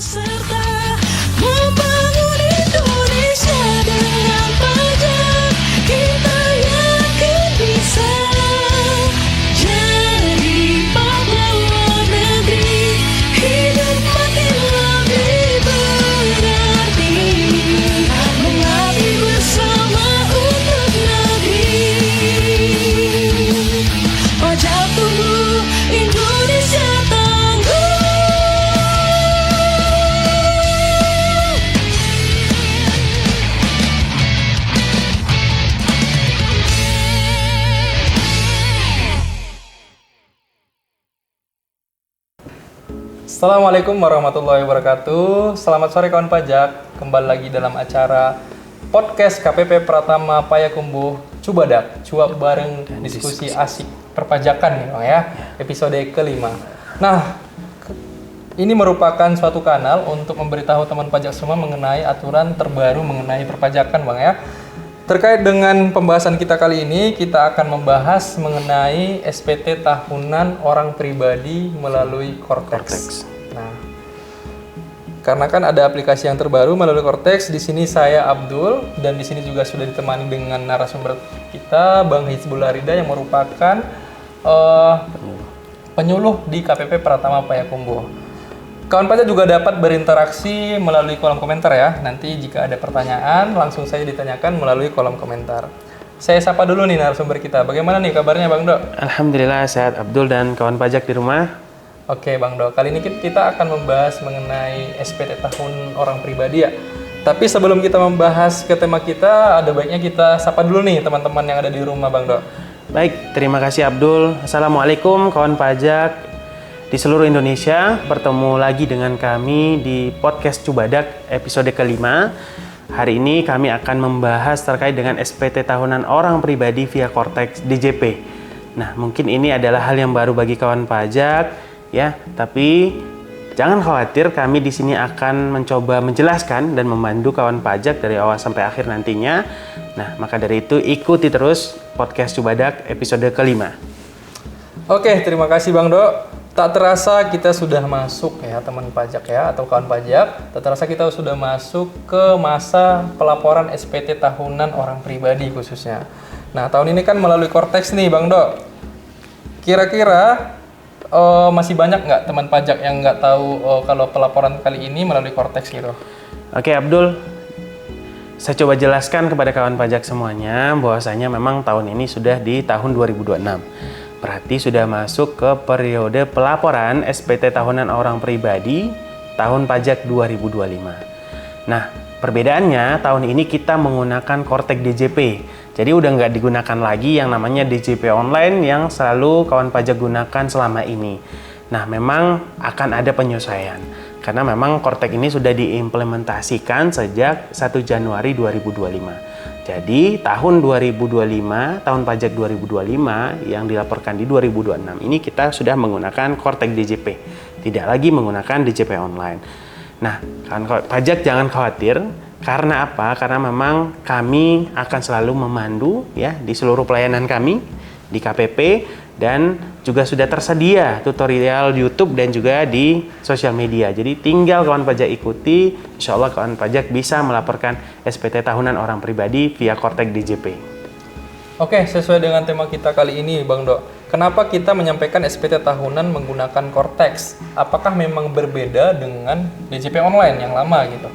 serta membangun Indonesia dengan pajak. Kita yakin bisa jadi pahlawan negeri, hidup makin lebih berarti, mengabdi bersama untuk negeri. Pajak tubuh Indonesia tangguh. Assalamualaikum warahmatullahi wabarakatuh. Selamat sore kawan pajak. Kembali lagi dalam acara podcast KPP Pratama Payakumbuh Cubadak, cuap bareng diskusi asik perpajakan nih Bang ya. Episode kelima. Nah, ini merupakan suatu kanal untuk memberitahu teman pajak semua mengenai aturan terbaru mengenai perpajakan Bang ya. Terkait dengan pembahasan kita kali ini, kita akan membahas mengenai SPT tahunan orang pribadi melalui Cortex. Nah, karena kan ada aplikasi yang terbaru melalui Cortex, di sini saya Abdul dan di sini juga sudah ditemani dengan narasumber kita, Bang Hizbullah Rida yang merupakan penyuluh di KPP Pratama Payakumbuh. Kawan pajak juga dapat berinteraksi melalui kolom komentar ya. Nanti jika ada pertanyaan langsung saja ditanyakan melalui kolom komentar. Saya sapa dulu nih narasumber kita. Bagaimana nih kabarnya Bang Do? Alhamdulillah sehat Abdul dan kawan pajak di rumah. Oke Bang Do, kali ini kita akan membahas mengenai SPT tahun orang pribadi ya. Tapi sebelum kita membahas ke tema kita, ada baiknya kita sapa dulu nih teman-teman yang ada di rumah Bang Do. Baik, terima kasih Abdul. Assalamualaikum kawan pajak di seluruh Indonesia. Bertemu lagi dengan kami di podcast Cubadak episode kelima. Hari ini kami akan membahas terkait dengan SPT tahunan orang pribadi via Cortex DJP. Nah, mungkin ini adalah hal yang baru bagi kawan pajak ya, tapi jangan khawatir, kami di sini akan mencoba menjelaskan dan memandu kawan pajak dari awal sampai akhir nantinya. Nah, maka dari itu ikuti terus podcast Cubadak episode kelima. Oke, terima kasih Bang Do. Tak terasa kita sudah masuk ya teman pajak ya atau kawan pajak. Tak terasa kita sudah masuk ke masa pelaporan SPT tahunan orang pribadi khususnya. Nah, tahun ini kan melalui Cortex nih Bang Do. Kira-kira masih banyak nggak teman pajak yang nggak tahu kalau pelaporan kali ini melalui Cortex gitu? Oke Abdul, saya coba jelaskan kepada kawan pajak semuanya bahwasanya memang tahun ini sudah di tahun 2026. Berarti sudah masuk ke periode pelaporan SPT tahunan orang pribadi tahun pajak 2025. Nah, perbedaannya tahun ini kita menggunakan Cortex DJP. Jadi udah nggak digunakan lagi yang namanya DJP online yang selalu kawan pajak gunakan selama ini. Nah, memang akan ada penyesuaian. Karena memang Cortex ini sudah diimplementasikan sejak 1 Januari 2025. Jadi tahun 2025, tahun pajak 2025 yang dilaporkan di 2026 ini kita sudah menggunakan Cortex DJP, tidak lagi menggunakan DJP online. Nah, kawan pajak jangan khawatir, karena apa? Karena memang kami akan selalu memandu ya di seluruh pelayanan kami di KPP dan juga sudah tersedia tutorial YouTube dan juga di sosial media. Jadi tinggal kawan pajak ikuti, insya Allah kawan pajak bisa melaporkan SPT tahunan orang pribadi via Cortex DJP. Oke, sesuai dengan tema kita kali ini Bang Do. Kenapa kita menyampaikan SPT tahunan menggunakan Cortex? Apakah memang berbeda dengan DJP online yang lama gitu?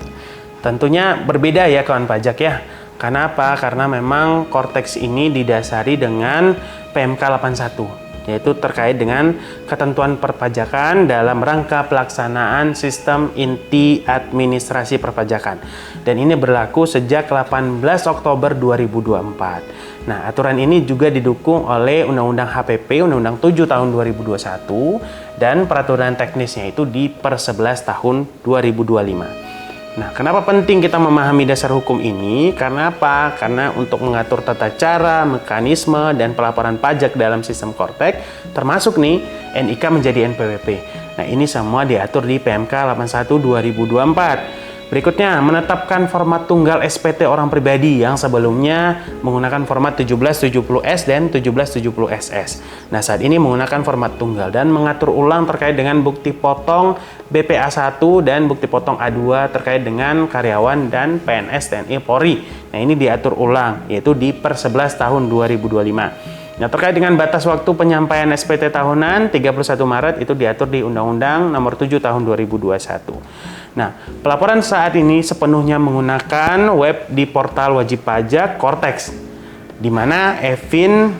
Tentunya berbeda ya kawan pajak ya. Karena apa? Karena memang Cortex ini didasari dengan PMK 81, yaitu terkait dengan ketentuan perpajakan dalam rangka pelaksanaan sistem inti administrasi perpajakan. Dan ini berlaku sejak 18 Oktober 2024. Nah, aturan ini juga didukung oleh Undang-Undang HPP, Undang-Undang 7 tahun 2021, dan peraturan teknisnya itu di per 11 tahun 2025. Nah, kenapa penting kita memahami dasar hukum ini? Karena apa? Karena untuk mengatur tata cara, mekanisme, dan pelaporan pajak dalam sistem Cortex, termasuk nih NIK menjadi NPWP. Nah, ini semua diatur di PMK 81 2024. Berikutnya, menetapkan format tunggal SPT orang pribadi yang sebelumnya menggunakan format 1770S dan 1770SS. Nah, saat ini menggunakan format tunggal dan mengatur ulang terkait dengan bukti potong BPA1 dan bukti potong A2 terkait dengan karyawan dan PNS TNI Polri. Nah, ini diatur ulang, yaitu di per 11 tahun 2025. Nah, terkait dengan batas waktu penyampaian SPT tahunan 31 Maret itu diatur di Undang-Undang Nomor 7 Tahun 2021. Nah, pelaporan saat ini sepenuhnya menggunakan web di portal wajib pajak Cortex, di mana e-fin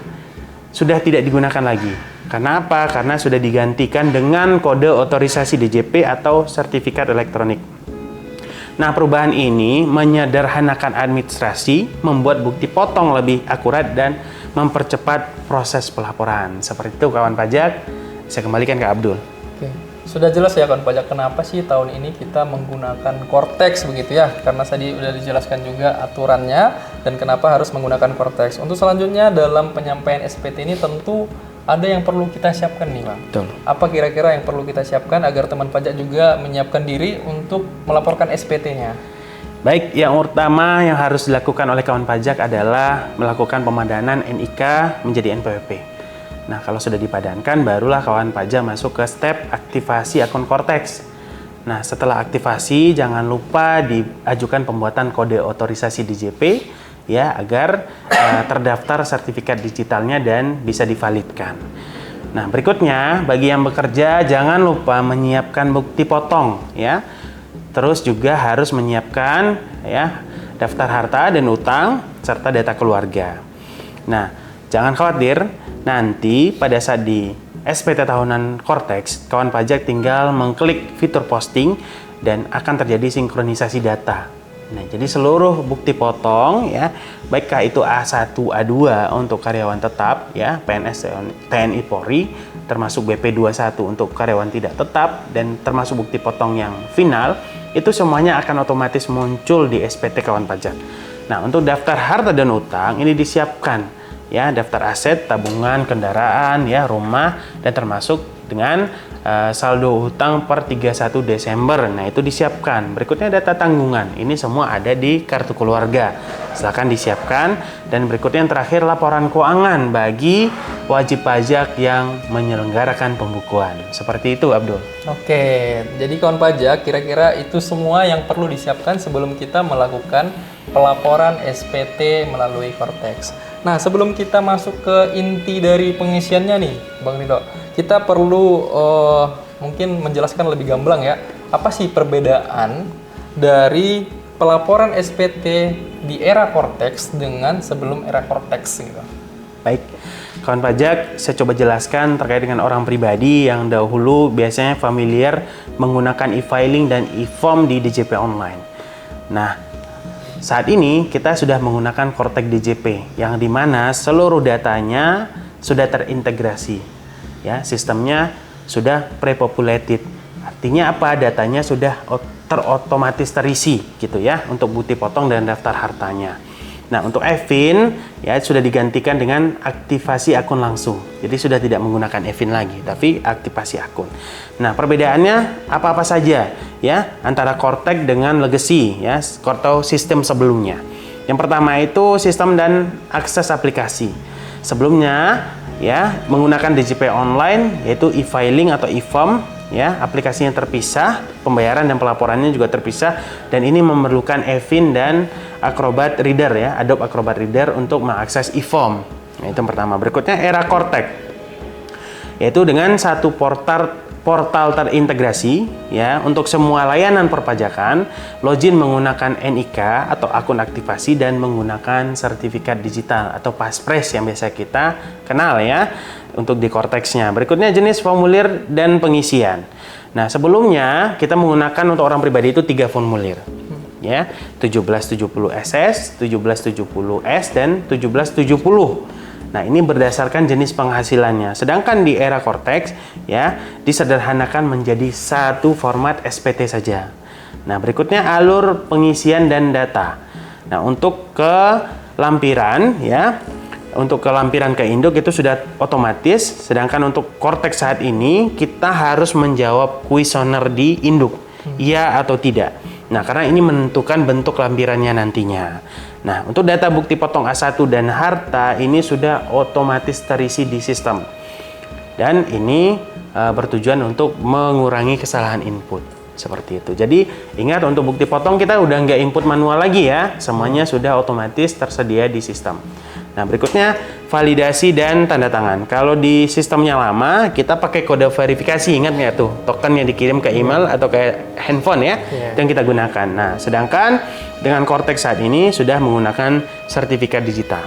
sudah tidak digunakan lagi. Karena apa? Karena sudah digantikan dengan kode otorisasi DJP atau sertifikat elektronik. Nah, perubahan ini menyederhanakan administrasi, membuat bukti potong lebih akurat dan mempercepat proses pelaporan. Seperti itu kawan pajak. Saya kembalikan ke Abdul. Oke. Sudah jelas ya kawan pajak kenapa sih tahun ini kita menggunakan Cortex begitu ya? Karena tadi udah dijelaskan juga aturannya dan kenapa harus menggunakan Cortex. Untuk selanjutnya dalam penyampaian SPT ini tentu ada yang perlu kita siapkan nih Bang. Betul. Apa kira-kira yang perlu kita siapkan agar teman pajak juga menyiapkan diri untuk melaporkan SPT-nya? Baik, yang utama yang harus dilakukan oleh kawan pajak adalah melakukan pemadanan NIK menjadi NPWP. Nah, kalau sudah dipadankan, barulah kawan pajak masuk ke step aktivasi akun Cortex. Nah, setelah aktivasi, jangan lupa diajukan pembuatan kode otorisasi DJP ya agar terdaftar sertifikat digitalnya dan bisa divalidkan. Nah, berikutnya bagi yang bekerja jangan lupa menyiapkan bukti potong ya. Terus juga harus menyiapkan ya daftar harta dan utang serta data keluarga. Nah, jangan khawatir, nanti pada saat di SPT tahunan Cortex, kawan pajak tinggal mengklik fitur posting dan akan terjadi sinkronisasi data. Nah, jadi seluruh bukti potong ya, baikkah itu A1, A2 untuk karyawan tetap ya, PNS TNI Polri, termasuk BP21 untuk karyawan tidak tetap dan termasuk bukti potong yang final, itu semuanya akan otomatis muncul di SPT kawan pajak. Nah, untuk daftar harta dan utang ini disiapkan ya, daftar aset, tabungan, kendaraan, ya, rumah, dan termasuk dengan saldo hutang per 31 Desember. Nah, itu disiapkan. Berikutnya data tanggungan. Ini semua ada di kartu keluarga. Silakan disiapkan. Dan berikutnya yang terakhir laporan keuangan bagi wajib pajak yang menyelenggarakan pembukuan. Seperti itu, Abdul. Oke, jadi kawan pajak kira-kira itu semua yang perlu disiapkan sebelum kita melakukan pelaporan SPT melalui Cortex. Nah, sebelum kita masuk ke inti dari pengisiannya nih, Bang Ridho, kita perlu mungkin menjelaskan lebih gamblang ya, apa sih perbedaan dari pelaporan SPT di era Cortex dengan sebelum era Cortex gitu. Baik, kawan pajak, saya coba jelaskan terkait dengan orang pribadi yang dahulu biasanya familiar menggunakan e-filing dan e-form di DJP online. Nah, saat ini kita sudah menggunakan Cortex DJP yang dimana seluruh datanya sudah terintegrasi. Ya, sistemnya sudah pre-populated. Artinya apa? Datanya sudah terotomatis terisi gitu ya untuk bukti potong dan daftar hartanya. Nah, untuk e-fin ya sudah digantikan dengan aktivasi akun langsung. Jadi sudah tidak menggunakan e-fin lagi, tapi aktivasi akun. Nah, perbedaannya apa-apa saja ya antara Cortex dengan Legacy ya, atau sistem sebelumnya. Yang pertama itu sistem dan akses aplikasi. Sebelumnya ya menggunakan DJP online yaitu e-filing atau e-form ya, aplikasinya terpisah, pembayaran dan pelaporannya juga terpisah, dan ini memerlukan e-fin dan Acrobat Reader ya, Adobe Acrobat Reader untuk mengakses e-form. Nah, itu yang pertama. Berikutnya era Cortex, yaitu dengan satu portal terintegrasi ya untuk semua layanan perpajakan, login menggunakan NIK atau akun aktivasi dan menggunakan sertifikat digital atau Paspres yang biasa kita kenal ya untuk di Cortex-nya. Berikutnya jenis formulir dan pengisian. Nah, sebelumnya kita menggunakan untuk orang pribadi itu 3 formulir. Ya, 1770SS, 1770S dan 1770. Nah, ini berdasarkan jenis penghasilannya. Sedangkan di era Cortex ya disederhanakan menjadi satu format SPT saja. Nah, berikutnya alur pengisian dan data. Nah, untuk ke lampiran ya, untuk ke lampiran ke induk itu sudah otomatis. Sedangkan untuk Cortex saat ini kita harus menjawab kuesioner di induk, iya atau tidak. Nah, karena ini menentukan bentuk lampirannya nantinya. Nah, untuk data bukti potong A1 dan harta ini sudah otomatis terisi di sistem. Dan ini bertujuan untuk mengurangi kesalahan input. Seperti itu. Jadi, ingat untuk bukti potong kita udah nggak input manual lagi ya. Semuanya sudah otomatis tersedia di sistem. Nah, berikutnya validasi dan tanda tangan. Kalau di sistemnya lama, kita pakai kode verifikasi, ingat nggak tuh? Token yang dikirim ke email atau ke handphone ya, yang kita gunakan. Nah, sedangkan dengan Cortex saat ini sudah menggunakan sertifikat digital,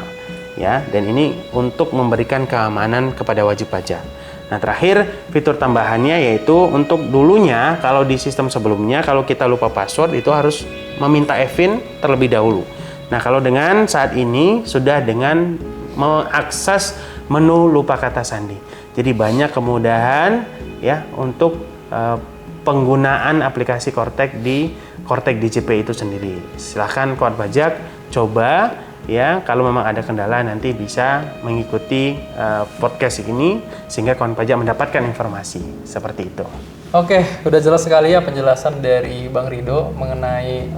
ya. Dan ini untuk memberikan keamanan kepada wajib pajak. Nah, terakhir fitur tambahannya yaitu untuk dulunya kalau di sistem sebelumnya kalau kita lupa password itu harus meminta EVIN terlebih dahulu. Nah, kalau dengan saat ini sudah dengan mengakses menu lupa kata sandi. Jadi banyak kemudahan ya untuk penggunaan aplikasi Cortex di Cortex DJP itu sendiri. Silahkan kawan pajak coba ya, kalau memang ada kendala nanti bisa mengikuti podcast ini sehingga kawan pajak mendapatkan informasi seperti itu. Oke, udah jelas sekali ya penjelasan dari Bang Rido mengenai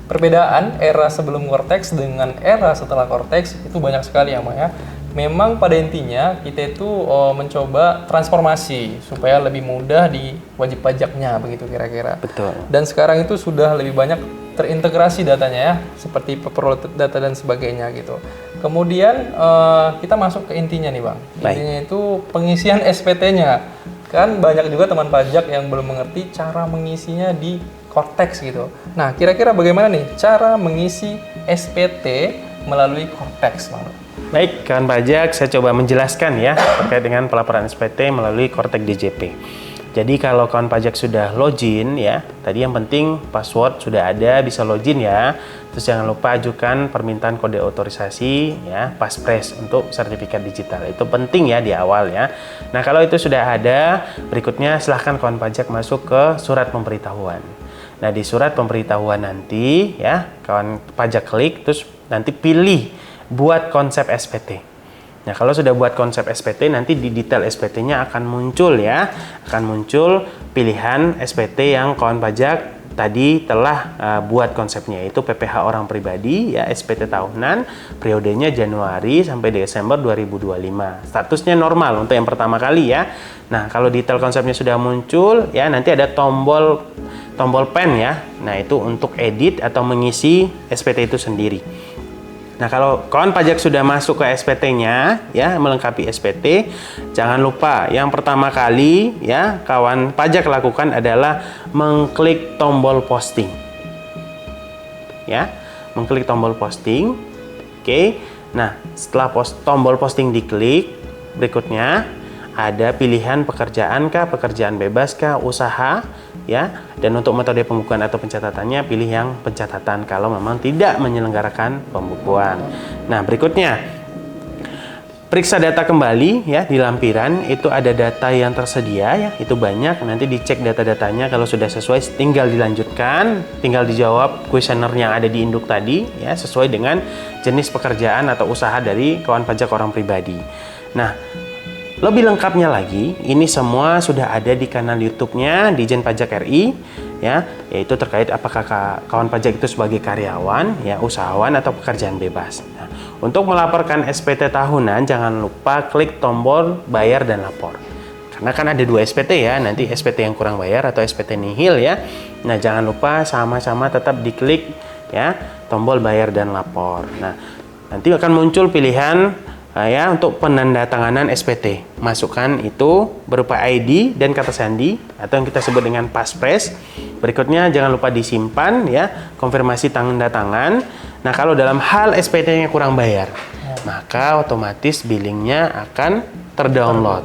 perbedaan era sebelum Cortex dengan era setelah Cortex. Itu banyak sekali ya, Bang ya. Memang pada intinya kita itu mencoba transformasi supaya lebih mudah di wajib pajaknya begitu kira-kira. Betul. Dan sekarang itu sudah lebih banyak terintegrasi datanya ya, seperti paperload data dan sebagainya gitu. Kemudian kita masuk ke intinya nih Bang. Intinya itu pengisian SPT-nya. Kan banyak juga teman pajak yang belum mengerti cara mengisinya di Cortex gitu. Nah, kira-kira bagaimana nih cara mengisi SPT melalui Cortex, Bang? Baik, kawan pajak, saya coba menjelaskan ya terkait dengan pelaporan SPT melalui Cortex DJP. Jadi kalau kawan pajak sudah login ya, tadi yang penting password sudah ada, bisa login ya. Terus jangan lupa ajukan permintaan kode otorisasi ya, Paspres untuk sertifikat digital. Itu penting ya di awal ya. Nah, kalau itu sudah ada, berikutnya silahkan kawan pajak masuk ke surat pemberitahuan. Nah, di surat pemberitahuan nanti ya, kawan pajak klik terus nanti pilih buat konsep SPT. Nah, kalau sudah buat konsep SPT, nanti di detail SPT-nya akan muncul ya. Akan muncul pilihan SPT yang kawan pajak tadi telah buat konsepnya, yaitu PPh orang pribadi ya, SPT tahunan, periodenya Januari sampai Desember 2025. Statusnya normal untuk yang pertama kali ya. Nah, kalau detail konsepnya sudah muncul ya, nanti ada tombol pen ya. Nah, itu untuk edit atau mengisi SPT itu sendiri. Nah, kalau kawan pajak sudah masuk ke SPT-nya ya, melengkapi SPT, jangan lupa yang pertama kali ya kawan pajak lakukan adalah mengklik tombol posting. Ya, mengklik tombol posting. Oke. Nah, setelah tombol posting diklik, berikutnya ada pilihan pekerjaan kah, pekerjaan bebas kah, usaha ya. Dan untuk metode pembukuan atau pencatatannya pilih yang pencatatan kalau memang tidak menyelenggarakan pembukuan. Nah, berikutnya periksa data kembali ya, di lampiran itu ada data yang tersedia ya, itu banyak. Nanti dicek data-datanya, kalau sudah sesuai tinggal dilanjutkan, tinggal dijawab kuesioner yang ada di induk tadi ya, sesuai dengan jenis pekerjaan atau usaha dari kawan pajak orang pribadi. Nah, lebih lengkapnya lagi, ini semua sudah ada di kanal YouTube-nya Ditjen Pajak RI ya, yaitu terkait apakah kawan pajak itu sebagai karyawan ya, usahawan atau pekerjaan bebas. Nah, untuk melaporkan SPT tahunan jangan lupa klik tombol bayar dan lapor. Karena kan ada 2 SPT ya, nanti SPT yang kurang bayar atau SPT nihil ya. Nah, jangan lupa sama-sama tetap diklik ya tombol bayar dan lapor. Nah, nanti akan muncul pilihan ya untuk penandatanganan SPT. Masukkan itu berupa ID dan kata sandi atau yang kita sebut dengan Paspres. Berikutnya jangan lupa disimpan ya, konfirmasi tanda tangan. Nah, kalau dalam hal SPT-nya kurang bayar, maka otomatis billingnya akan terdownload.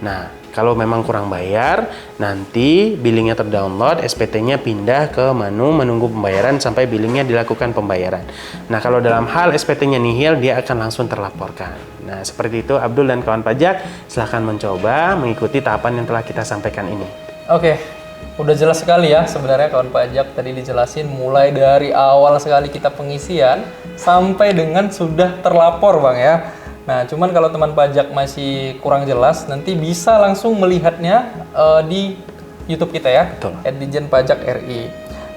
Nah, kalau memang kurang bayar, nanti billingnya terdownload, SPT-nya pindah ke menu menunggu pembayaran sampai billingnya dilakukan pembayaran. Nah, kalau dalam hal SPT-nya nihil, dia akan langsung terlaporkan. Nah, seperti itu Abdul dan kawan pajak, silahkan mencoba mengikuti tahapan yang telah kita sampaikan ini. Oke, udah jelas sekali ya sebenarnya kawan pajak, tadi dijelasin mulai dari awal sekali kita pengisian sampai dengan sudah terlapor Bang ya. Nah, cuman kalau teman pajak masih kurang jelas, nanti bisa langsung melihatnya di YouTube kita ya, Betul. Ditjen Pajak RI.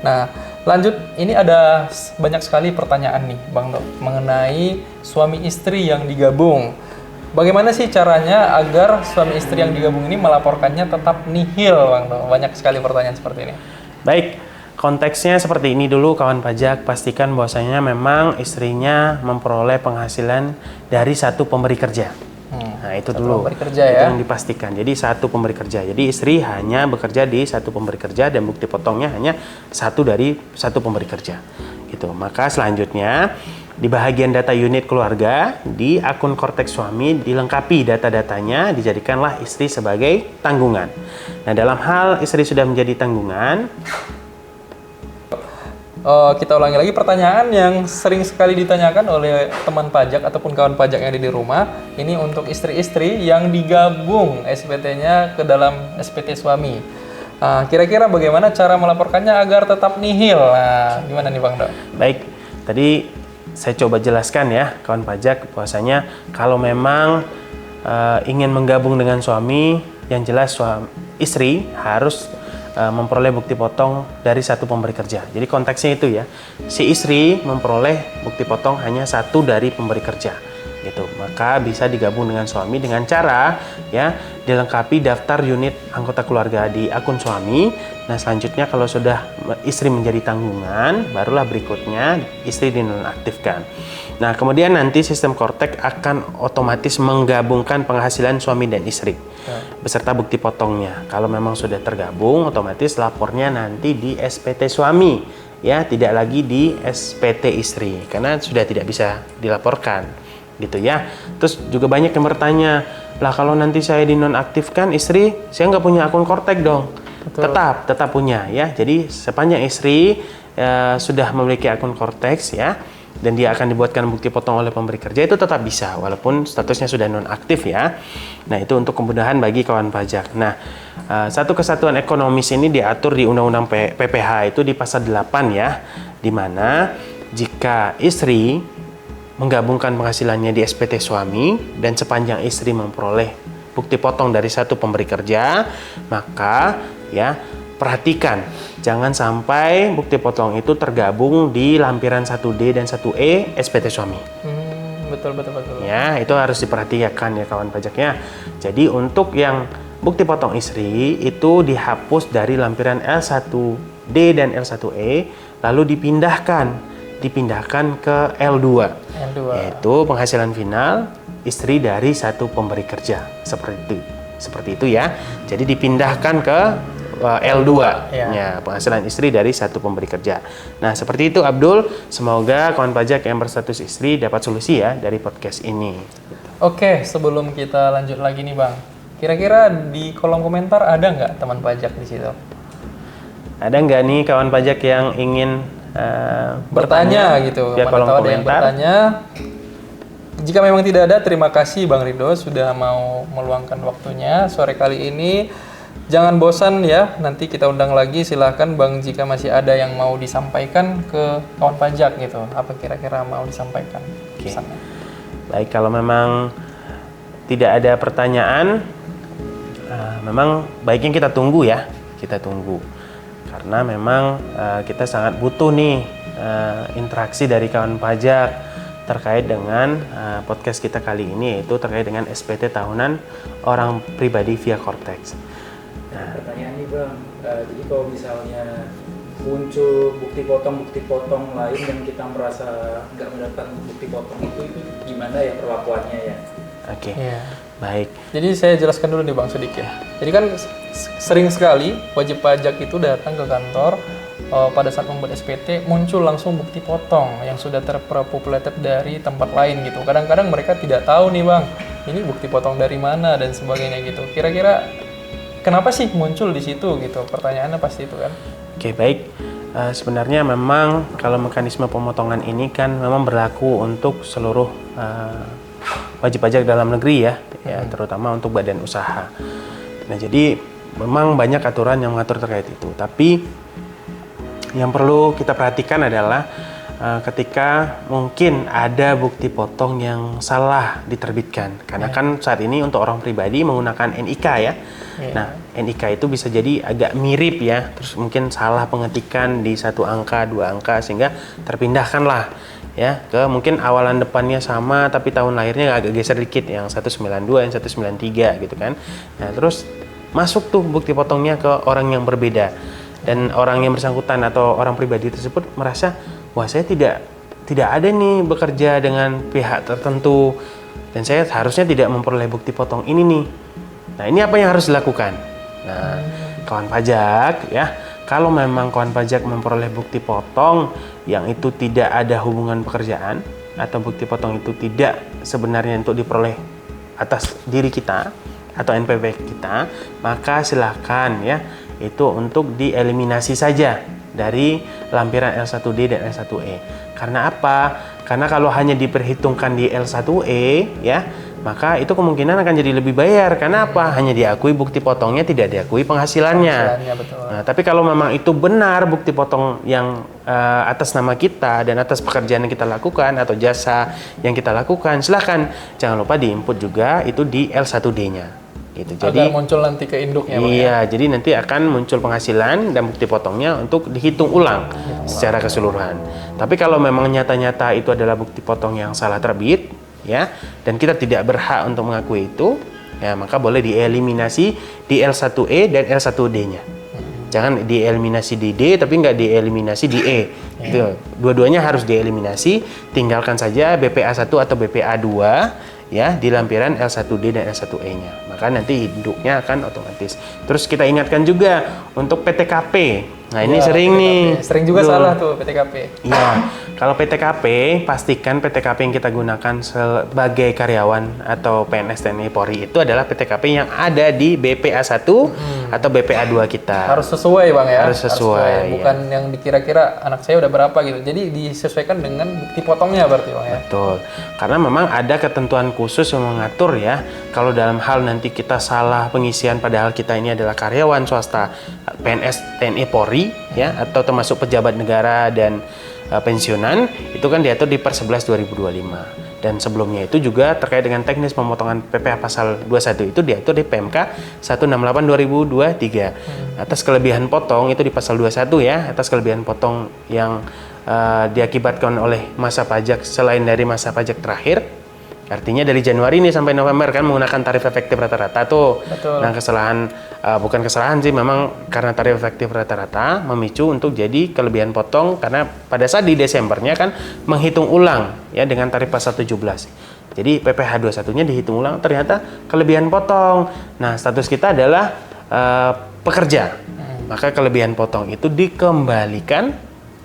Nah, Lanjut, ini ada banyak sekali pertanyaan nih Bang Do mengenai suami istri yang digabung. Bagaimana sih caranya agar suami istri yang digabung ini melaporkannya tetap nihil, Bang Do? Banyak sekali pertanyaan seperti ini. Baik, konteksnya seperti ini dulu kawan pajak. Pastikan bahwasanya memang istrinya memperoleh penghasilan dari satu pemberi kerja. Nah, itu Satu dulu. pemberi kerja Itu ya. yang dipastikan. Jadi satu pemberi kerja. Jadi istri hanya bekerja di satu pemberi kerja dan bukti potongnya hanya satu dari satu pemberi kerja. Gitu. Maka selanjutnya di bahagian data unit keluarga di akun Korteks suami dilengkapi data-datanya, dijadikanlah istri sebagai tanggungan. Nah, dalam hal istri sudah menjadi tanggungan, Kita ulangi lagi pertanyaan yang sering sekali ditanyakan oleh teman pajak ataupun kawan pajak yang ada di rumah. Ini untuk istri-istri yang digabung SPT-nya ke dalam SPT suami. Kira-kira bagaimana cara melaporkannya agar tetap nihil? Nah, gimana nih Bang Do? baik, tadi saya coba jelaskan ya kawan pajak bahwasanya kalau memang ingin menggabung dengan suami, yang jelas istri harus memperoleh bukti potong dari satu pemberi kerja. Jadi konteksnya itu ya, si istri memperoleh bukti potong hanya satu dari pemberi kerja, gitu. Maka bisa digabung dengan suami dengan cara ya dilengkapi daftar unit anggota keluarga di akun suami. Nah, selanjutnya kalau sudah istri menjadi tanggungan, barulah berikutnya istri dinonaktifkan. Nah, kemudian nanti sistem Korteks akan otomatis menggabungkan penghasilan suami dan istri beserta bukti potongnya. Kalau memang sudah tergabung, otomatis lapornya nanti di SPT suami, ya, tidak lagi di SPT istri, karena sudah tidak bisa dilaporkan, gitu ya. Terus juga banyak yang bertanya, lah kalau nanti saya dinonaktifkan istri, saya nggak punya akun Korteks dong? Betul. Tetap punya, ya. Jadi sepanjang istri sudah memiliki akun Korteks, ya, dan dia akan dibuatkan bukti potong oleh pemberi kerja, itu tetap bisa walaupun statusnya sudah nonaktif ya. Nah, itu untuk kemudahan bagi kawan pajak. Nah, satu kesatuan ekonomis ini diatur di Undang-Undang PPH itu di pasal 8 ya, di mana jika istri menggabungkan penghasilannya di SPT suami dan sepanjang istri memperoleh bukti potong dari satu pemberi kerja, maka ya perhatikan, jangan sampai bukti potong itu tergabung di lampiran 1D dan 1E SPT suami. Betul. Ya, itu harus diperhatikan ya kawan pajaknya. Jadi untuk yang bukti potong istri itu dihapus dari lampiran L1D dan L1E, lalu dipindahkan ke L2. Yaitu penghasilan final istri dari satu pemberi kerja. Seperti itu ya. Jadi dipindahkan ke L2 ya, penghasilan istri dari satu pemberi kerja. Nah, seperti itu Abdul. Semoga kawan pajak yang berstatus istri dapat solusi ya dari podcast ini. Oke, sebelum kita lanjut lagi nih Bang, kira-kira di kolom komentar ada nggak teman pajak di situ? Ada nggak nih kawan pajak yang ingin bertanya gitu? Via kolom Mana tahu ada yang komentar. bertanya. Jika memang tidak ada, terima kasih Bang Ridho sudah mau meluangkan waktunya sore kali ini. Jangan bosan ya, nanti kita undang lagi. Silahkan Bang jika masih ada yang mau disampaikan ke kawan pajak gitu. Apa kira-kira mau disampaikan? Oke. Pesannya. Baik, kalau memang tidak ada pertanyaan, memang baiknya kita tunggu ya. Kita tunggu. Karena memang kita sangat butuh nih interaksi dari kawan pajak terkait dengan podcast kita kali ini, yaitu terkait dengan SPT tahunan orang pribadi via Korteks. Pertanyaan nih Bang, jadi kalau misalnya muncul bukti potong lain yang kita merasa nggak mendapat bukti potong itu gimana ya perlakuannya ya? Oke, Iya. baik. Jadi saya jelaskan dulu nih Bang sedikit. Jadi kan sering sekali wajib pajak itu datang ke kantor pada saat membuat SPT muncul langsung bukti potong yang sudah terpopulated dari tempat lain gitu. Kadang-kadang mereka tidak tahu nih Bang, ini bukti potong dari mana dan sebagainya gitu. Kira-kira kenapa sih muncul di situ gitu? Pertanyaannya pasti itu kan. Oke, baik. Sebenarnya memang kalau mekanisme pemotongan ini kan memang berlaku untuk seluruh wajib pajak dalam negeri ya, terutama untuk badan usaha. Nah, jadi memang banyak aturan yang mengatur terkait itu. Tapi yang perlu kita perhatikan adalah ketika mungkin ada bukti potong yang salah diterbitkan. Karena kan saat ini untuk orang pribadi menggunakan NIK ya. Nah, NIK itu bisa jadi agak mirip ya, terus mungkin salah pengetikan di 1 angka, 2 angka sehingga terpindahkanlah ya ke mungkin awalan depannya sama tapi tahun lahirnya agak geser dikit, yang 192, yang 193 gitu kan. Nah, terus masuk tuh bukti potongnya ke orang yang berbeda. Dan orang yang bersangkutan atau orang pribadi tersebut merasa, wah saya tidak ada nih bekerja dengan pihak tertentu dan saya harusnya tidak memperoleh bukti potong ini nih. Nah, ini apa yang harus dilakukan? Nah, kawan pajak ya, kalau memang kawan pajak memperoleh bukti potong yang itu tidak ada hubungan pekerjaan atau bukti potong itu tidak sebenarnya untuk diperoleh atas diri kita atau NPWP kita, maka silakan ya itu untuk dieliminasi saja dari lampiran L1D dan L1E. Karena apa? Karena kalau hanya diperhitungkan di L1E ya, maka itu kemungkinan akan jadi lebih bayar. Karena apa? Hanya diakui bukti potongnya, tidak diakui penghasilannya. Betul. Nah, tapi kalau memang itu benar bukti potong yang atas nama kita dan atas pekerjaan yang kita lakukan atau jasa yang kita lakukan, silakan jangan lupa diinput juga itu di L1D-nya. Gitu. Agar muncul nanti ke induknya. Iya, jadi nanti akan muncul penghasilan dan bukti potongnya untuk dihitung ulang secara keseluruhan. Tapi kalau memang nyata-nyata itu adalah bukti potong yang salah terbit, ya, dan kita tidak berhak untuk mengakui itu, ya maka boleh dieliminasi di L1E dan L1D-nya. Jangan dieliminasi di D tapi nggak dieliminasi di E. Gitu. Dua-duanya harus dieliminasi, tinggalkan saja BPA1 atau BPA2 ya di lampiran L1D dan L1E-nya. Maka nanti induknya akan otomatis. Terus kita ingatkan juga untuk PTKP. Nah, ini sering PTKP. nih. Sering juga salah tuh PTKP. Iya. Kalau PTKP, pastikan PTKP yang kita gunakan sebagai karyawan atau PNS TNI Polri itu adalah PTKP yang ada di BPA1 atau BPA2 kita. Harus sesuai, Bang ya. Harus sesuai. Bukan yang dikira-kira anak saya udah berapa gitu. Jadi disesuaikan dengan bukti potongnya berarti, Bang ya. Betul. Karena memang ada ketentuan khusus yang mengatur ya. Kalau dalam hal nanti kita salah pengisian padahal kita ini adalah karyawan swasta, PNS TNI Polri ya, atau termasuk pejabat negara dan pensiunan, itu kan diatur di Per 11 2025. Dan sebelumnya itu juga terkait dengan teknis pemotongan PPh pasal 21 itu diatur di PMK 168 2023. Atas kelebihan potong itu di pasal 21 ya, atas kelebihan potong yang diakibatkan oleh masa pajak selain dari masa pajak terakhir. Artinya dari Januari ini sampai November kan menggunakan tarif efektif rata-rata tuh. Betul. Nah, kesalahan bukan kesalahan sih, memang karena tarif efektif rata-rata memicu untuk jadi kelebihan potong karena pada saat di Desembernya kan menghitung ulang ya dengan tarif pasal 17. Jadi PPh 21-nya dihitung ulang ternyata kelebihan potong. Nah, status kita adalah pekerja. Maka kelebihan potong itu dikembalikan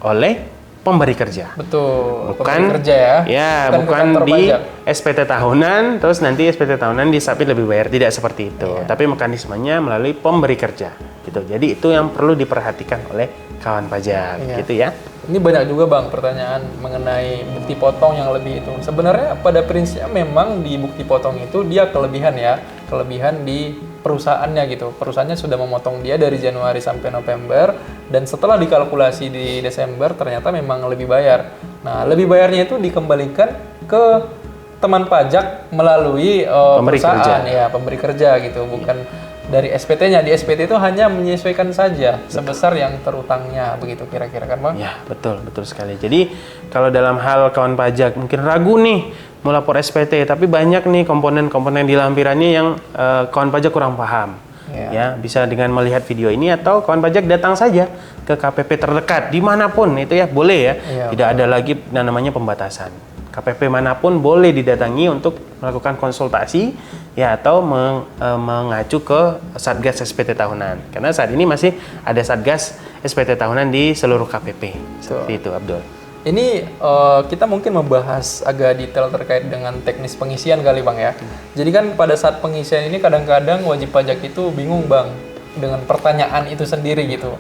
oleh pemberi kerja. Betul. Bukan pemberi kerja ya. Ya, ke bukan kantor di pajak. SPT tahunan terus nanti SPT tahunan disapit lebih bayar, tidak seperti itu. Tapi mekanismenya melalui pemberi kerja gitu. Jadi itu yang perlu diperhatikan oleh kawan pajak gitu ya. Ini banyak juga, Bang, pertanyaan mengenai bukti potong yang lebih itu. Sebenarnya pada prinsipnya memang di bukti potong itu dia kelebihan ya, kelebihan di perusahaannya gitu. Perusahaannya sudah memotong dia dari Januari sampai November dan setelah dikalkulasi di Desember ternyata memang lebih bayar. Nah, lebih bayarnya itu dikembalikan ke teman pajak melalui Pemberi perusahaan kerja. ya, pemberi kerja gitu, bukan dari SPT-nya. Di SPT itu hanya menyesuaikan saja sebesar yang terutangnya, begitu kira-kira kan, Bang? Ya, betul sekali. Jadi kalau dalam hal kawan pajak mungkin ragu nih mau lapor SPT, tapi banyak nih komponen-komponen di lampirannya yang kawan pajak kurang paham. Ya, bisa dengan melihat video ini atau kawan pajak datang saja ke KPP terdekat dimanapun itu ya, boleh ya. Tidak ada lagi namanya pembatasan. KPP manapun boleh didatangi untuk melakukan konsultasi ya, atau mengacu ke Satgas SPT tahunan. Karena saat ini masih ada Satgas SPT tahunan di seluruh KPP. Seperti itu, Abdul. Ini kita mungkin membahas agak detail terkait dengan teknis pengisian kali, Bang ya. Jadi kan pada saat pengisian ini kadang-kadang wajib pajak itu bingung, Bang, dengan pertanyaan itu sendiri gitu.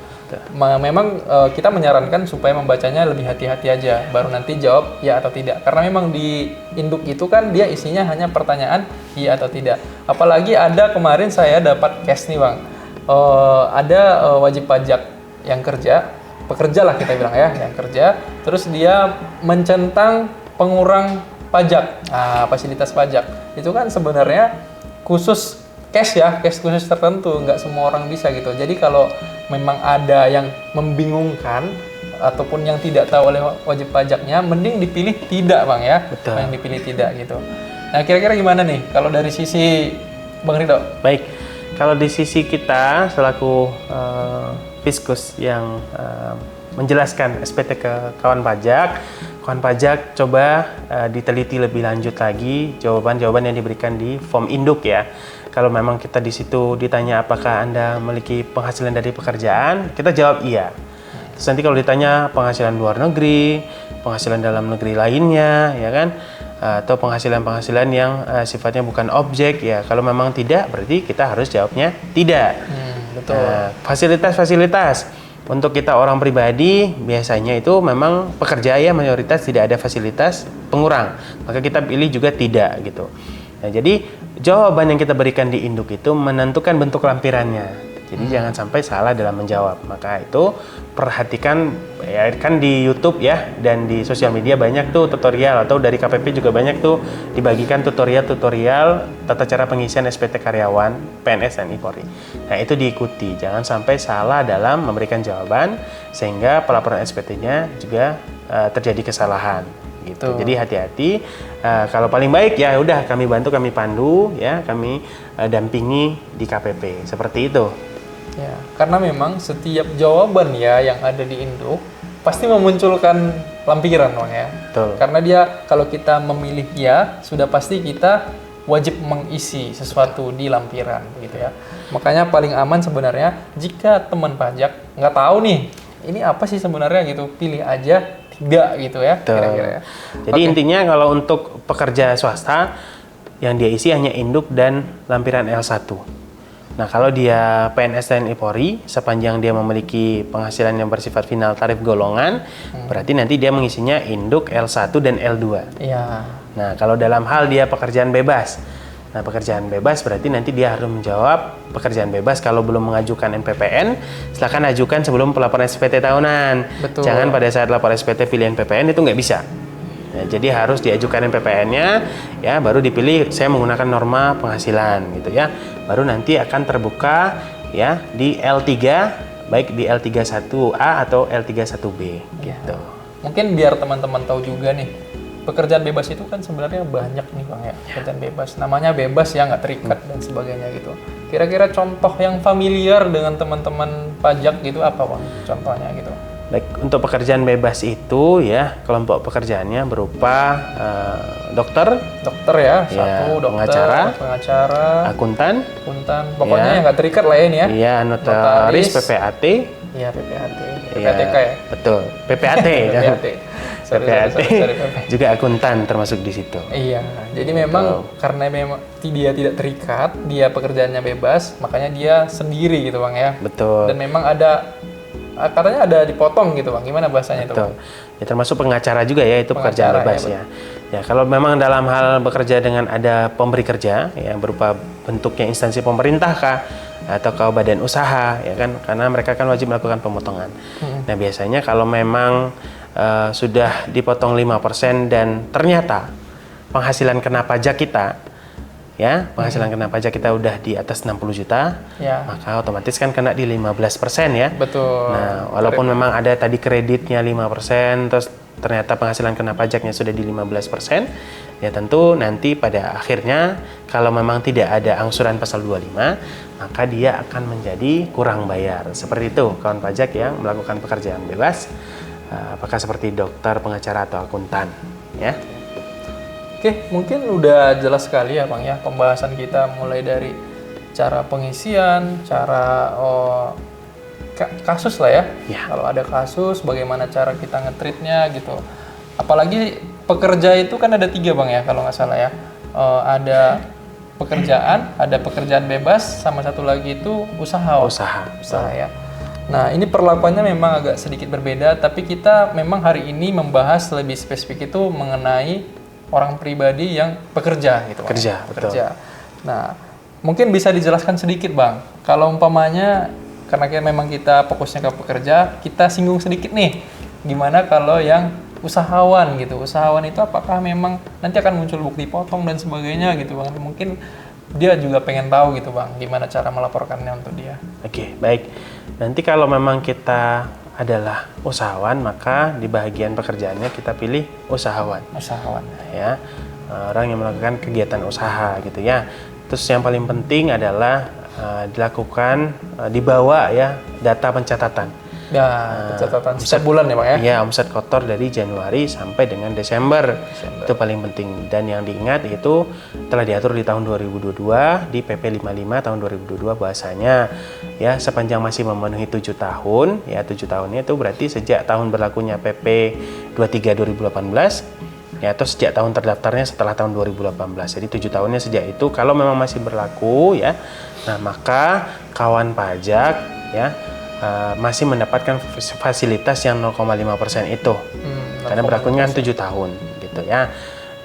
Memang kita menyarankan supaya membacanya lebih hati-hati aja, baru nanti jawab ya atau tidak. Karena memang di induk itu kan dia isinya hanya pertanyaan iya atau tidak. Apalagi ada kemarin saya dapat case nih, Bang. Ada wajib pajak yang kerja pekerja lah kita bilang ya, yang kerja, terus dia mencentang pengurang pajak, fasilitas pajak. Itu kan sebenarnya khusus cash ya, cash khusus tertentu, nggak semua orang bisa gitu. Jadi kalau memang ada yang membingungkan ataupun yang tidak tahu oleh wajib pajaknya, mending dipilih tidak Bang ya. Betul. Yang dipilih tidak gitu. Nah kira-kira gimana nih kalau dari sisi Bang Ridho? Baik, kalau di sisi kita selaku Fiskus yang menjelaskan SPT ke kawan pajak coba diteliti lebih lanjut lagi jawaban-jawaban yang diberikan di form induk ya. Kalau memang kita di situ ditanya apakah Anda memiliki penghasilan dari pekerjaan, kita jawab iya. Terus nanti kalau ditanya penghasilan luar negeri, penghasilan dalam negeri lainnya, ya kan, atau penghasilan-penghasilan yang sifatnya bukan objek, ya kalau memang tidak, berarti kita harus jawabnya tidak. Betul. Fasilitas-fasilitas untuk kita orang pribadi biasanya itu memang pekerja ya mayoritas tidak ada fasilitas pengurang, maka kita pilih juga tidak gitu. Nah, jadi jawaban yang kita berikan di induk itu menentukan bentuk lampirannya. Jadi jangan sampai salah dalam menjawab. Maka itu perhatikan ya kan di YouTube ya dan di sosial media banyak tuh tutorial atau dari KPP juga banyak tuh dibagikan tutorial tata cara pengisian SPT karyawan PNS dan Polri. Nah, itu diikuti. Jangan sampai salah dalam memberikan jawaban sehingga pelaporan SPT-nya juga terjadi kesalahan. Gitu. Jadi hati-hati. Kalau paling baik ya udah kami bantu, kami pandu ya, kami dampingi di KPP. Seperti itu. Ya, karena memang setiap jawaban ya yang ada di induk pasti memunculkan lampiran Bang ya. Betul. Karena dia kalau kita memilih ya, sudah pasti kita wajib mengisi sesuatu di lampiran gitu ya. Makanya paling aman sebenarnya jika teman pajak nggak tahu nih, ini apa sih sebenarnya gitu, pilih aja tidak gitu ya. Betul. Kira-kira ya. Jadi intinya kalau untuk pekerja swasta yang dia isi hanya induk dan lampiran L1. Nah, kalau dia PNS TNI Polri, sepanjang dia memiliki penghasilan yang bersifat final tarif golongan, berarti nanti dia mengisinya induk L1 dan L2. Iya. Nah, kalau dalam hal dia pekerjaan bebas. Nah, pekerjaan bebas berarti nanti dia harus menjawab pekerjaan bebas kalau belum mengajukan NPPN, silakan ajukan sebelum pelaporan SPT tahunan. Betul. Jangan pada saat lapor SPT pilih NPPN itu nggak bisa. Nah, jadi harus diajukan NPPN-nya ya, baru dipilih saya menggunakan norma penghasilan gitu ya. Baru nanti akan terbuka ya di L3 baik di L31A atau L31B gitu. Mungkin biar teman-teman tahu juga nih, pekerjaan bebas itu kan sebenarnya banyak nih Bang ya. Pekerjaan bebas, namanya bebas ya, nggak terikat dan sebagainya gitu. Kira-kira contoh yang familiar dengan teman-teman pajak gitu apa Bang? Contohnya gitu. Baik, untuk pekerjaan bebas itu ya kelompok pekerjaannya berupa dokter, ya, satu dokter, pengacara, akuntan, pokoknya ya, yang nggak terikat lah ini ya. Iya, notaris, PPAT. Iya, PPAT, Iya, PPATK ya. Betul, PPAT. PPAT. PPAT Sorry. juga akuntan termasuk di situ. Iya, jadi memang karena memang dia tidak terikat, dia pekerjaannya bebas, makanya dia sendiri gitu Bang ya. Betul. Dan memang ada katanya ada dipotong gitu Bang. Gimana bahasanya itu? Betul. Ya termasuk pengacara juga ya, itu pekerjaan bebas ya. Ya, kalau memang dalam hal bekerja dengan ada pemberi kerja ya berupa bentuknya instansi pemerintah kah atau badan usaha ya kan, karena mereka kan wajib melakukan pemotongan. Nah, biasanya kalau memang sudah dipotong 5% dan ternyata penghasilan kena pajak kita ya, penghasilan kena pajak kita udah di atas 60 juta, ya, maka otomatis kan kena di 15% ya. Betul. Nah, walaupun memang ada tadi kreditnya 5%, terus ternyata penghasilan kena pajaknya sudah di 15%, ya tentu nanti pada akhirnya kalau memang tidak ada angsuran pasal 25, maka dia akan menjadi kurang bayar. Seperti itu kawan pajak yang melakukan pekerjaan bebas, apakah seperti dokter, pengacara, atau akuntan ya. Oke, mungkin udah jelas sekali ya Bang ya pembahasan kita, mulai dari cara pengisian, cara kasus lah ya. Kalau ada kasus, bagaimana cara kita nge-treatnya gitu. Apalagi pekerja itu kan ada 3 Bang ya kalau nggak salah ya. Ada pekerjaan, ada pekerjaan bebas, sama satu lagi itu usaha ya. Nah, ini perlakuannya memang agak sedikit berbeda, tapi kita memang hari ini membahas lebih spesifik itu mengenai orang pribadi yang bekerja gitu. Bekerja. Nah, mungkin bisa dijelaskan sedikit Bang, kalau umpamanya karena memang kita fokusnya ke pekerja, kita singgung sedikit nih, gimana kalau yang usahawan gitu. Usahawan itu apakah memang nanti akan muncul bukti potong dan sebagainya gitu Bang. Mungkin dia juga pengen tahu gitu Bang, gimana cara melaporkannya untuk dia. Oke, baik. Nanti kalau memang kita adalah usahawan, maka di bagian pekerjaannya kita pilih usahawan. Usahawan. Ya, orang yang melakukan kegiatan usaha gitu ya. Terus yang paling penting adalah dilakukan, dibawa ya data pencatatan. Ya, pencatatan setiap bulan ya Pak ya? Iya, omset kotor dari Januari sampai dengan Desember. Itu paling penting. Dan yang diingat itu telah diatur di tahun 2022 di PP 55 tahun 2022 bahasanya ya sepanjang masih memenuhi 7 tahun, ya 7 tahunnya itu berarti sejak tahun berlakunya PP 23 2018 ya, atau sejak tahun terdaftarnya setelah tahun 2018. Jadi 7 tahunnya sejak itu kalau memang masih berlaku ya. Nah, maka kawan pajak ya masih mendapatkan fasilitas yang 0,5% itu. Karena berlakunya 7 tahun gitu ya.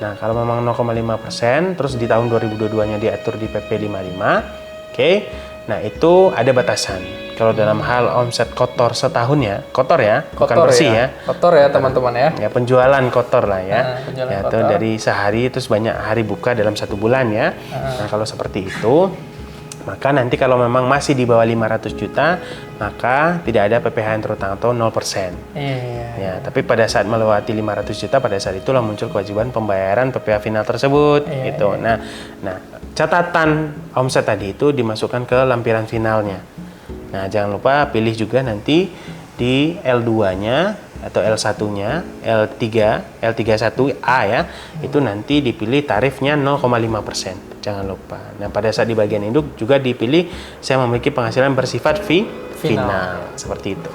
Nah, kalau memang 0,5% terus di tahun 2022-nya diatur di PP 55. Oke. Nah, itu ada batasan. Kalau dalam hal omset kotor setahun ya, kotor ya, bukan bersih ya. Kotor ya teman-teman ya. Ya, penjualan kotor lah ya. Penjualan ya, kotor. itu dari sehari terus banyak hari buka dalam 1 bulan ya. Nah, kalau seperti itu, maka nanti kalau memang masih di bawah 500 juta, maka tidak ada PPh terutang atau 0%. Iya. Ya, tapi pada saat melewati 500 juta, pada saat itulah muncul kewajiban pembayaran PPh final tersebut gitu. Nah, catatan omset tadi itu dimasukkan ke lampiran finalnya. Nah, jangan lupa pilih juga nanti di L2-nya atau L1-nya, L3, L31A ya, itu nanti dipilih tarifnya 0,5%. Jangan lupa. Nah, pada saat di bagian induk juga dipilih saya memiliki penghasilan bersifat final. Seperti itu.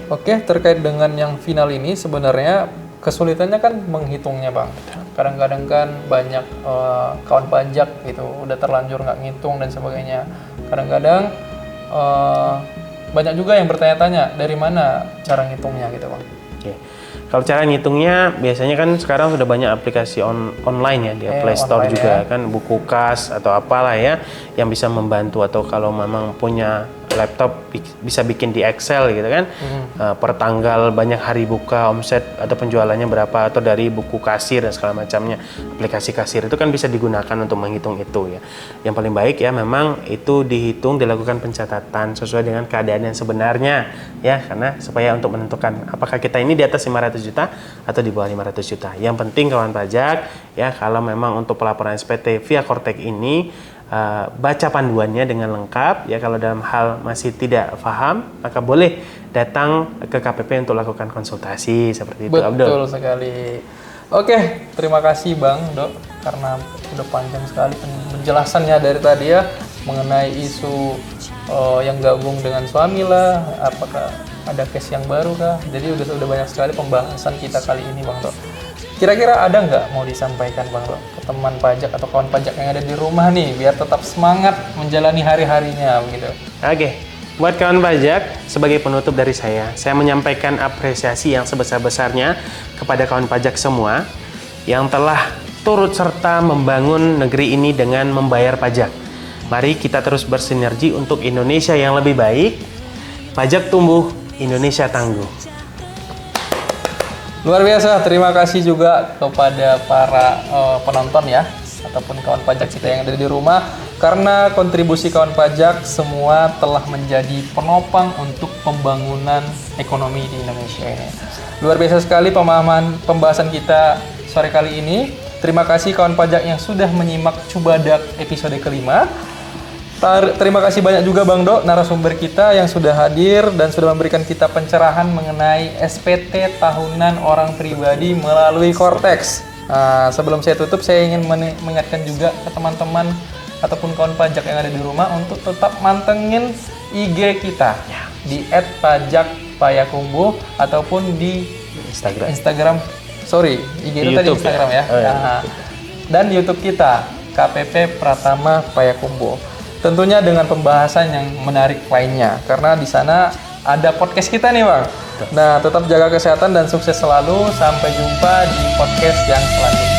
Oke, terkait dengan yang final ini sebenarnya kesulitannya kan menghitungnya Bang. Kadang-kadang kan banyak kawan pajak gitu udah terlanjur nggak ngitung dan sebagainya. Kadang-kadang banyak juga yang bertanya-tanya dari mana cara ngitungnya gitu Bang. Oke. Kalau cara ngitungnya biasanya kan sekarang sudah banyak aplikasi online ya di Play Store juga kan, buku kas atau apalah ya yang bisa membantu, atau kalau memang punya laptop bisa bikin di Excel gitu kan, per tanggal banyak hari buka, omset atau penjualannya berapa, atau dari buku kasir dan segala macamnya. Aplikasi kasir itu kan bisa digunakan untuk menghitung itu ya. Yang paling baik ya memang itu dihitung, dilakukan pencatatan sesuai dengan keadaan yang sebenarnya ya, karena supaya untuk menentukan apakah kita ini di atas 500 juta atau di bawah 500 juta. Yang penting kawan pajak ya, kalau memang untuk pelaporan SPT via Kortek ini baca panduannya dengan lengkap ya. Kalau dalam hal masih tidak paham, maka boleh datang ke KPP untuk lakukan konsultasi seperti itu. Betul sekali. Oke, terima kasih Bang Dok karena udah panjang sekali penjelasannya dari tadi ya mengenai isu yang gabung dengan suami lah, apakah ada case yang baru kah. Jadi udah banyak sekali pembahasan kita kali ini Bang Dok. Kira-kira ada nggak mau disampaikan Bang Dok ke teman pajak atau kawan pajak yang ada di rumah nih biar tetap semangat menjalani hari-harinya begitu? Oke, buat kawan pajak, sebagai penutup dari saya menyampaikan apresiasi yang sebesar-besarnya kepada kawan pajak semua yang telah turut serta membangun negeri ini dengan membayar pajak. Mari kita terus bersinergi untuk Indonesia yang lebih baik. Pajak tumbuh, Indonesia tangguh. Luar biasa, terima kasih juga kepada para penonton ya ataupun kawan pajak kita yang ada di rumah, karena kontribusi kawan pajak semua telah menjadi penopang untuk pembangunan ekonomi di Indonesia ini. Luar biasa sekali pembahasan kita sore kali ini. Terima kasih kawan pajak yang sudah menyimak Cubadak episode kelima. Terima kasih banyak juga Bang Dok, narasumber kita yang sudah hadir dan sudah memberikan kita pencerahan mengenai SPT tahunan orang pribadi melalui Kortex. Nah, sebelum saya tutup, saya ingin mengingatkan juga ke teman-teman ataupun kawan pajak yang ada di rumah untuk tetap mantengin IG kita di @pajakpayakumbuh ataupun di Instagram. Sorry, IG itu tadi Instagram ya. Nah, dan YouTube kita KPP Pratama Payakumbuh. Tentunya dengan pembahasan yang menarik lainnya, karena di sana ada podcast kita nih Bang. Nah, tetap jaga kesehatan dan sukses selalu. Sampai jumpa di podcast yang selanjutnya.